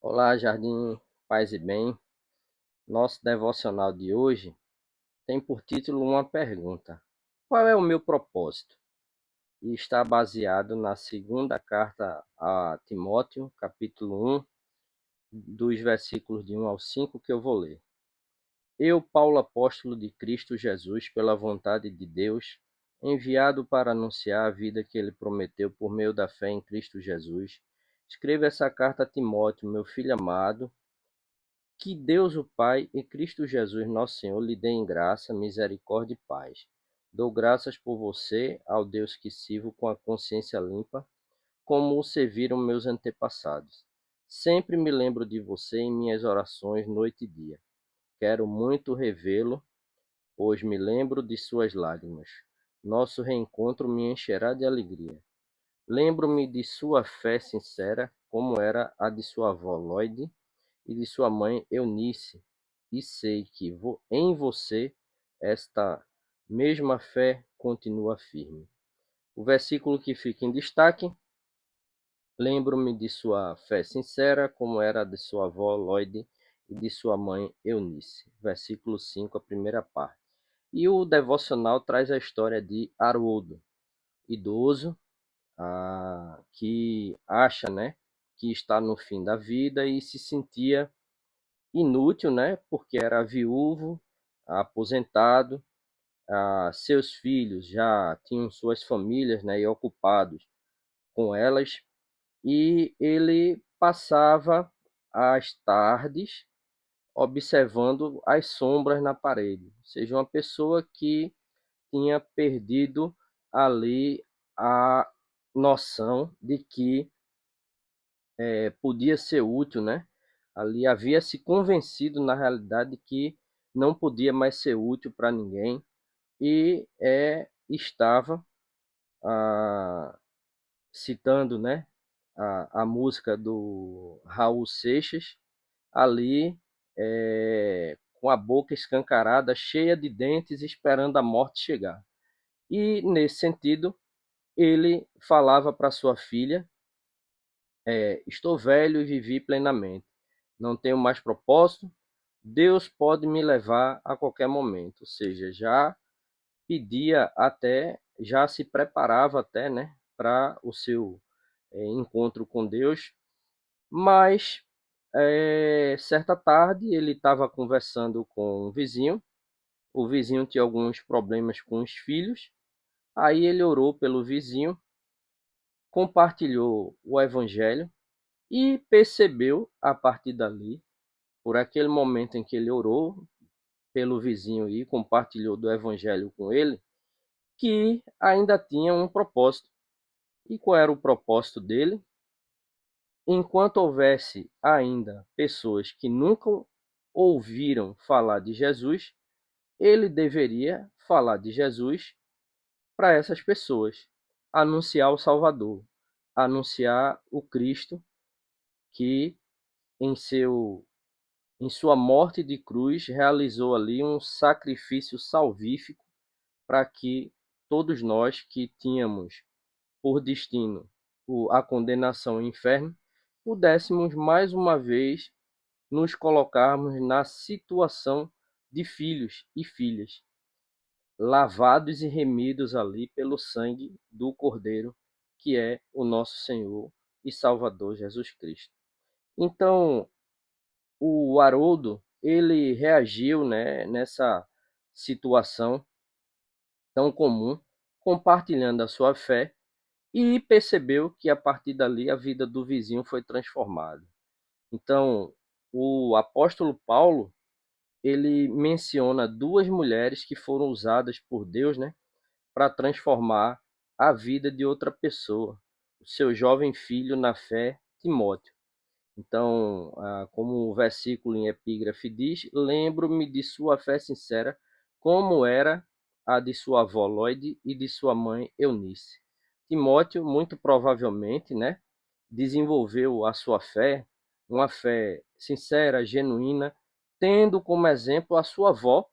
Olá, Jardim, paz e bem. Nosso devocional de hoje tem por título uma pergunta: qual é o meu propósito? E está baseado na segunda carta a Timóteo, capítulo 1, dos versículos de 1 ao 5, que eu vou ler. Eu, Paulo, apóstolo de Cristo Jesus, pela vontade de Deus, enviado para anunciar a vida que ele prometeu por meio da fé em Cristo Jesus, escrevo essa carta a Timóteo, meu filho amado. Que Deus o Pai e Cristo Jesus, nosso Senhor, lhe dê em graça, misericórdia e paz. Dou graças por você, ao Deus que sirvo com a consciência limpa, como o serviram meus antepassados. Sempre me lembro de você em minhas orações, noite e dia. Quero muito revê-lo, pois me lembro de suas lágrimas. Nosso reencontro me encherá de alegria. Lembro-me de sua fé sincera, como era a de sua avó Lloyd e de sua mãe Eunice, e sei que em você esta mesma fé continua firme. O versículo que fica em destaque: lembro-me de sua fé sincera, como era a de sua avó Lloyd e de sua mãe Eunice. Versículo 5, a primeira parte. E o devocional traz a história de Haroldo, idoso, que acha, né, que está no fim da vida e se sentia inútil, né, porque era viúvo, aposentado, seus filhos já tinham suas famílias, né, e ocupados com elas, e ele passava as tardes observando as sombras na parede, ou seja, uma pessoa que tinha perdido ali a noção de que podia ser útil, né? Ali havia se convencido na realidade que não podia mais ser útil para ninguém e estava citando, né, a música do Raul Seixas ali com a boca escancarada, cheia de dentes, esperando a morte chegar. E nesse sentido, ele falava para sua filha: estou velho e vivi plenamente. Não tenho mais propósito. Deus pode me levar a qualquer momento. Ou seja, já pedia até, já se preparava até, né, para o seu encontro com Deus. Mas certa tarde ele estava conversando com um vizinho. O vizinho tinha alguns problemas com os filhos. Aí ele orou pelo vizinho, compartilhou o evangelho e percebeu a partir dali, por aquele momento em que ele orou pelo vizinho e compartilhou do evangelho com ele, que ainda tinha um propósito. E qual era o propósito dele? Enquanto houvesse ainda pessoas que nunca ouviram falar de Jesus, ele deveria falar de Jesus para essas pessoas, anunciar o Salvador, anunciar o Cristo que em seu em sua morte de cruz realizou ali um sacrifício salvífico para que todos nós que tínhamos por destino a condenação ao inferno, pudéssemos mais uma vez nos colocarmos na situação de filhos e filhas, lavados e remidos ali pelo sangue do Cordeiro, que é o nosso Senhor e Salvador Jesus Cristo. Então, o Haroldo, ele reagiu, né, nessa situação tão comum, compartilhando a sua fé e percebeu que a partir dali a vida do vizinho foi transformada. Então, o apóstolo Paulo, ele menciona duas mulheres que foram usadas por Deus, né, para transformar a vida de outra pessoa, o seu jovem filho na fé, Timóteo. Então, como o versículo em epígrafe diz: lembro-me de sua fé sincera, como era a de sua avó Lloyd e de sua mãe Eunice. Timóteo, muito provavelmente, né, desenvolveu a sua fé, uma fé sincera, genuína, tendo como exemplo a sua avó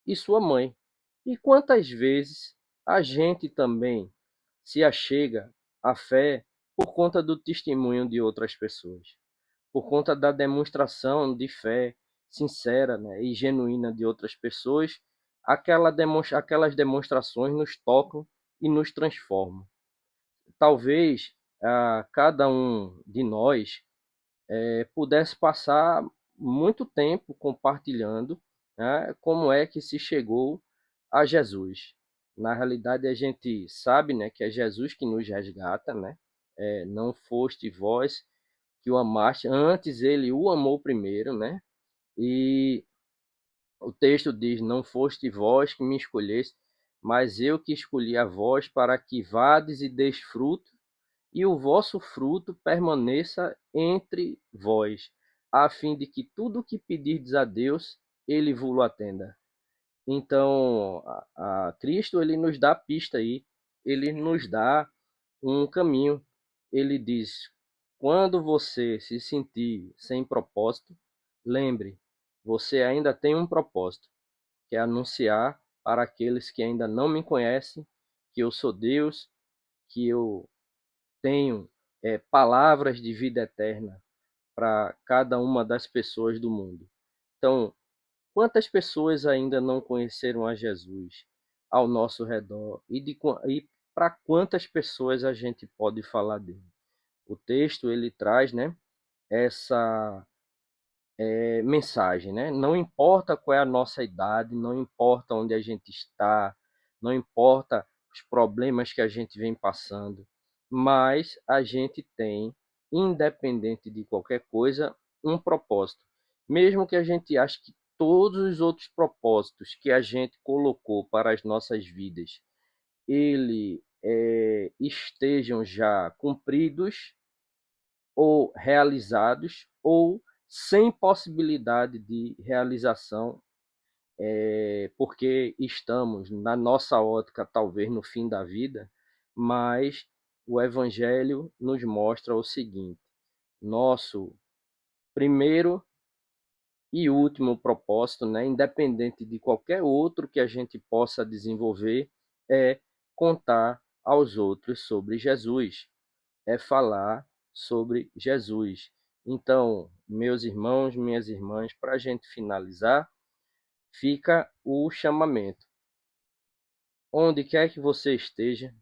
e sua mãe. E quantas vezes a gente também se achega à fé por conta do testemunho de outras pessoas? por conta da demonstração de fé sincera, né, e genuína de outras pessoas, aquelas demonstrações nos tocam e nos transformam. Talvez cada um de nós pudesse passar muito tempo compartilhando, né, como é que se chegou a Jesus. Na realidade, a gente sabe, né, que é Jesus que nos resgata, né? Não foste vós que o amaste, antes ele o amou primeiro, né? E o texto diz: não foste vós que me escolheste, mas eu que escolhi a vós para que vades e deis fruto, e o vosso fruto permaneça entre vós, a fim de que tudo o que pedirdes a Deus, ele vos atenda. Então, a Cristo ele nos dá a pista aí, ele nos dá um caminho. Ele diz: quando você se sentir sem propósito, lembre, você ainda tem um propósito, que é anunciar para aqueles que ainda não me conhecem que eu sou Deus, que eu tenho palavras de vida eterna para cada uma das pessoas do mundo. Então, quantas pessoas ainda não conheceram a Jesus ao nosso redor e para quantas pessoas a gente pode falar dele? O texto ele traz, né, essa mensagem, né? Não importa qual é a nossa idade, não importa onde a gente está, não importa os problemas que a gente vem passando, mas a gente tem, independente de qualquer coisa, um propósito. Mesmo que a gente ache que todos os outros propósitos que a gente colocou para as nossas vidas, ele estejam já cumpridos, ou realizados, ou sem possibilidade de realização, porque estamos, na nossa ótica, talvez no fim da vida, mas o Evangelho nos mostra o seguinte: nosso primeiro e último propósito, né, independente de qualquer outro que a gente possa desenvolver, é contar aos outros sobre Jesus, é falar sobre Jesus. Então, meus irmãos, minhas irmãs, para a gente finalizar, fica o chamamento. Onde quer que você esteja,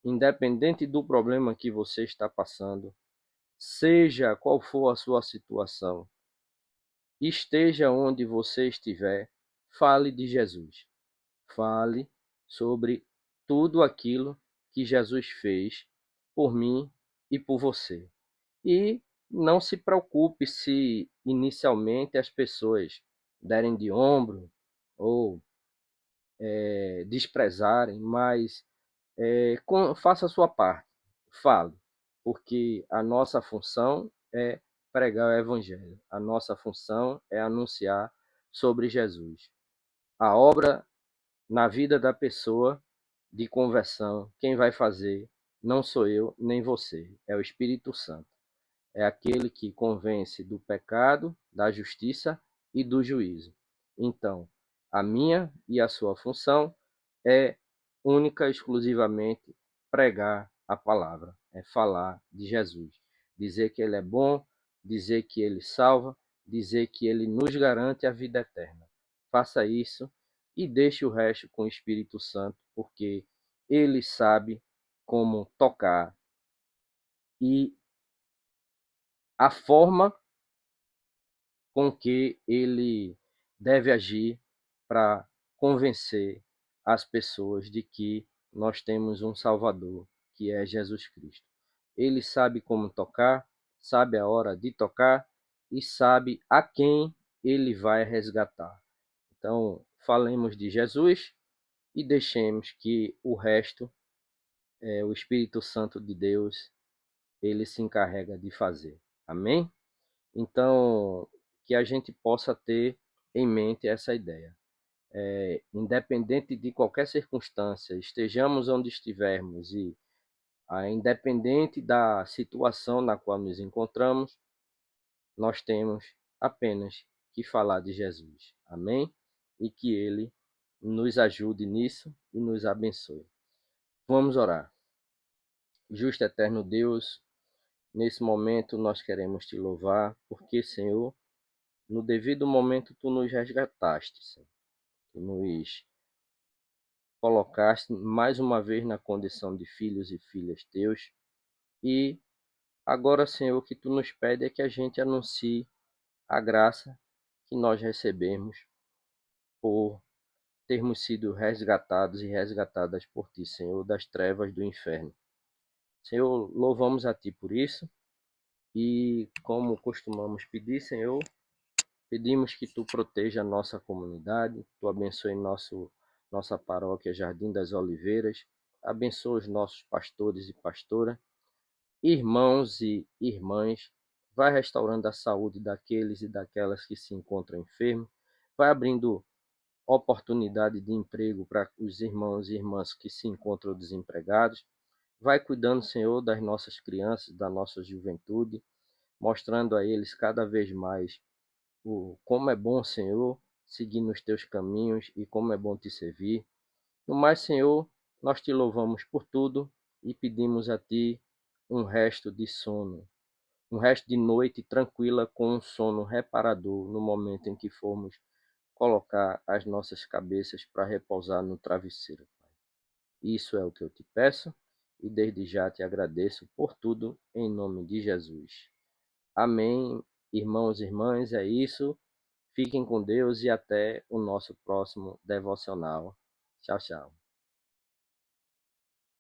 independente do problema que você está passando, seja qual for a sua situação, esteja onde você estiver, fale de Jesus. Fale sobre tudo aquilo que Jesus fez por mim e por você. E não se preocupe se inicialmente as pessoas derem de ombro ou desprezarem, mas faça a sua parte, fale, porque a nossa função é pregar o Evangelho, a nossa função é anunciar sobre Jesus. A obra na vida da pessoa de conversão, quem vai fazer não sou eu nem você, é o Espírito Santo. É aquele que convence do pecado, da justiça e do juízo. Então, a minha e a sua função é única e exclusivamente pregar a palavra, é falar de Jesus, dizer que ele é bom, dizer que ele salva, dizer que ele nos garante a vida eterna. Faça isso e deixe o resto com o Espírito Santo, porque ele sabe como tocar e a forma com que ele deve agir para convencer as pessoas de que nós temos um Salvador, que é Jesus Cristo. Ele sabe como tocar, sabe a hora de tocar e sabe a quem ele vai resgatar. Então, falemos de Jesus e deixemos que o resto, o Espírito Santo de Deus, ele se encarrega de fazer. Amém? Então, que a gente possa ter em mente essa ideia. Independente de qualquer circunstância, estejamos onde estivermos e independente da situação na qual nos encontramos, nós temos apenas que falar de Jesus. Amém? E que Ele nos ajude nisso e nos abençoe. Vamos orar. Justo eterno Deus, Nesse momento nós queremos te louvar, porque, Senhor, no devido momento tu nos resgataste, Senhor. Tu nos colocaste mais uma vez na condição de filhos e filhas teus. E agora, Senhor, o que tu nos pede é que a gente anuncie a graça que nós recebemos por termos sido resgatados e resgatadas por ti, Senhor, das trevas do inferno. Senhor, louvamos a ti por isso e, como costumamos pedir, Senhor, pedimos que tu proteja a nossa comunidade, tu abençoe nossa paróquia Jardim das Oliveiras, abençoe os nossos pastores e pastoras, irmãos e irmãs, vai restaurando a saúde daqueles e daquelas que se encontram enfermos, vai abrindo oportunidade de emprego para os irmãos e irmãs que se encontram desempregados, vai cuidando, Senhor, das nossas crianças, da nossa juventude, mostrando a eles cada vez mais como é bom, Senhor, seguir nos teus caminhos e como é bom te servir. No mais, Senhor, nós te louvamos por tudo e pedimos a ti um resto de sono, um resto de noite tranquila com um sono reparador no momento em que formos colocar as nossas cabeças para repousar no travesseiro. Isso é o que eu te peço e desde já te agradeço por tudo em nome de Jesus. Amém. Irmãos e irmãs, é isso. Fiquem com Deus e até o nosso próximo devocional. Tchau, tchau.